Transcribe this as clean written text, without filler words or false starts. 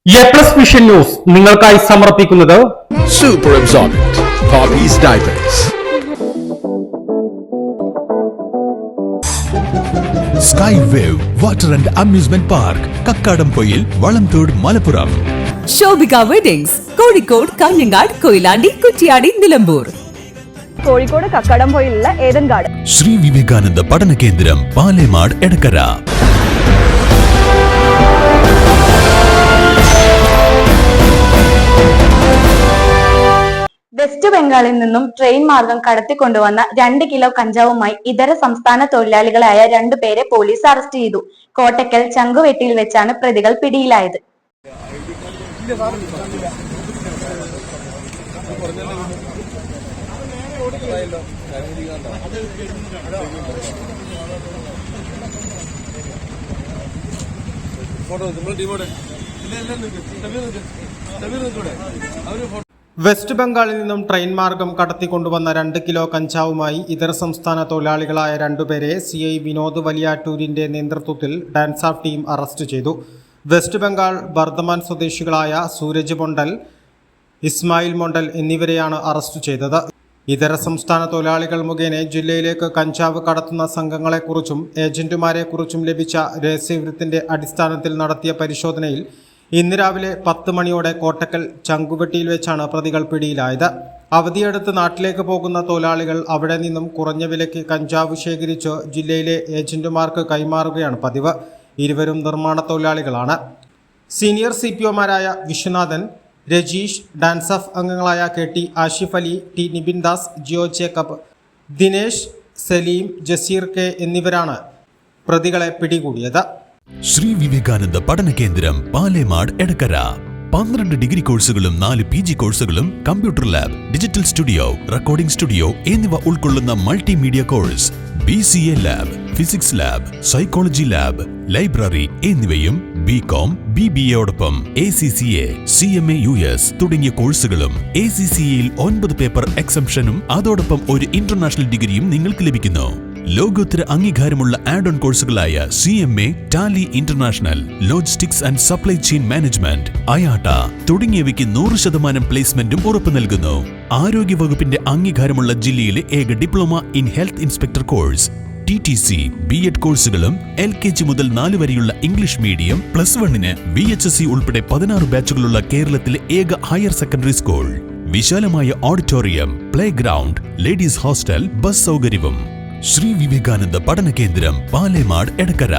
A+ vision news നിങ്ങൾക്കായി സമർപ്പിക്കുന്നത് Super Absorbent Hobbies Diapers. Sky Wave Water and Amusement Park, Kakkadampoyil, Valamthode, Malappuram. Shobhika weddings, Kozhikode, Kanhangad, Koyilandy, Kuttiady, Nilambur. Kozhikode കക്കാടംപൊയിലുള്ള Eden garden. Shri Vivekananda പഠന കേന്ദ്രം, Palemad, Edakkara. West ബംഗാളിൽ നിന്നും ട്രെയിൻ മാർഗം കടത്തിക്കൊണ്ടുവന്ന 2 കിലോ കഞ്ചാവുമായി ഇതര സംസ്ഥാന തൊഴിലാളികളായ 2 പേരെ പോലീസ് അറസ്റ്റ് ചെയ്തു. കോട്ടക്കൽ ചങ്കുവെട്ടിയിൽ വെച്ചാണ് പ്രതികൾ പിടിയിലായത്. വെസ്റ്റ് ബംഗാളിൽ നിന്നും ട്രെയിൻ മാർഗം കടത്തിക്കൊണ്ടുവന്ന 2 കിലോ കഞ്ചാവുമായി ഇതര സംസ്ഥാന തൊഴിലാളികളായ 2 പേരെ CI വിനോദ് വലിയാറ്റൂരിന്റെ നേതൃത്വത്തിൽ ഡാൻസ് ഓഫ് ടീം അറസ്റ്റ് ചെയ്തു. വെസ്റ്റ് ബംഗാൾ ബർദമാൻ സ്വദേശികളായ സൂരജ് മൊണ്ടൽ, ഇസ്മായിൽ മൊണ്ടൽ എന്നിവരെയാണ് അറസ്റ്റ് ചെയ്തത്. ഇതര സംസ്ഥാന തൊഴിലാളികൾ മുഖേന ജില്ലയിലേക്ക് കഞ്ചാവ് കടത്തുന്ന സംഘങ്ങളെക്കുറിച്ചും ഏജന്റുമാരെക്കുറിച്ചും ലഭിച്ച രഹസ്യവിവരത്തിന്റെ അടിസ്ഥാനത്തിൽ നടത്തിയ പരിശോധനയിൽ ഇന്ന് രാവിലെ 10 മണിയോടെ കോട്ടക്കൽ ചങ്കുവെട്ടിയിൽ വെച്ചാണ് പ്രതികൾ പിടിയിലായത്. അവധിയെടുത്ത് നാട്ടിലേക്ക് പോകുന്ന തൊഴിലാളികൾ അവിടെ നിന്നും കുറഞ്ഞ വിലയ്ക്ക് കഞ്ചാവ് ശേഖരിച്ച് ജില്ലയിലെ ഏജന്റുമാർക്ക് കൈമാറുകയാണ് പതിവ്. ഇരുവരും നിർമ്മാണ തൊഴിലാളികളാണ്. സീനിയർ CPOമാരായ വിശ്വനാഥൻ, രജീഷ്, ഡാൻസ് ഓഫ് അംഗങ്ങളായ KT Ashif Ali, T Nibin Das, Jio Jacob, Dinesh, Saleem, Jaseer K എന്നിവരാണ് പ്രതികളെ പിടികൂടിയത്. ശ്രീ വിവേകാനന്ദ പഠന കേന്ദ്രം, പാലേമാട്, എടക്കര. 12 ഡിഗ്രി കോഴ്സുകളും 4 PG കോഴ്സുകളും, computer lab, digital studio, recording studio എന്നിവ ഉൾക്കൊള്ളുന്ന multimedia course, BCA lab, physics lab, psychology lab, library എന്നിവയും BCom, BBAയോടൊപ്പം ACCA, CMA US തുടങ്ങിയ കോഴ്സുകളും. ACCAയിൽ 9 പേപ്പർ എക്സംഷനും അതോടൊപ്പം ഒരു ഇന്റർനാഷണൽ ഡിഗ്രിയും നിങ്ങൾക്ക് ലഭിക്കുന്നു. ലോകോത്തര അംഗീകാരമുള്ള ആഡ് ഓൺ കോഴ്സുകളായ CMA, Tally international, logistics and supply chain management, IATA തുടങ്ങിയവയ്ക്ക് 100% പ്ലേസ്മെന്റും ഉറപ്പു നൽകുന്നു. ആരോഗ്യ വകുപ്പിന്റെ അംഗീകാരമുള്ള ജില്ലയിലെ ഏക diploma in health inspector course, TTC, B.Ed കോഴ്സുകളും, LKG മുതൽ 4 വരെയുള്ള ഇംഗ്ലീഷ് മീഡിയം, +1-ന് VHSC ഉൾപ്പെടെ 16 ബാച്ചുകളുള്ള കേരളത്തിലെ ഏക ഹയർ സെക്കൻഡറി സ്കൂൾ. വിശാലമായ auditorium, play ground, ladies hostel, bus സൗകര്യവും. ശ്രീ വിവേകാനന്ദ പഠന കേന്ദ്രം, പാലേമാട്, എടക്കര.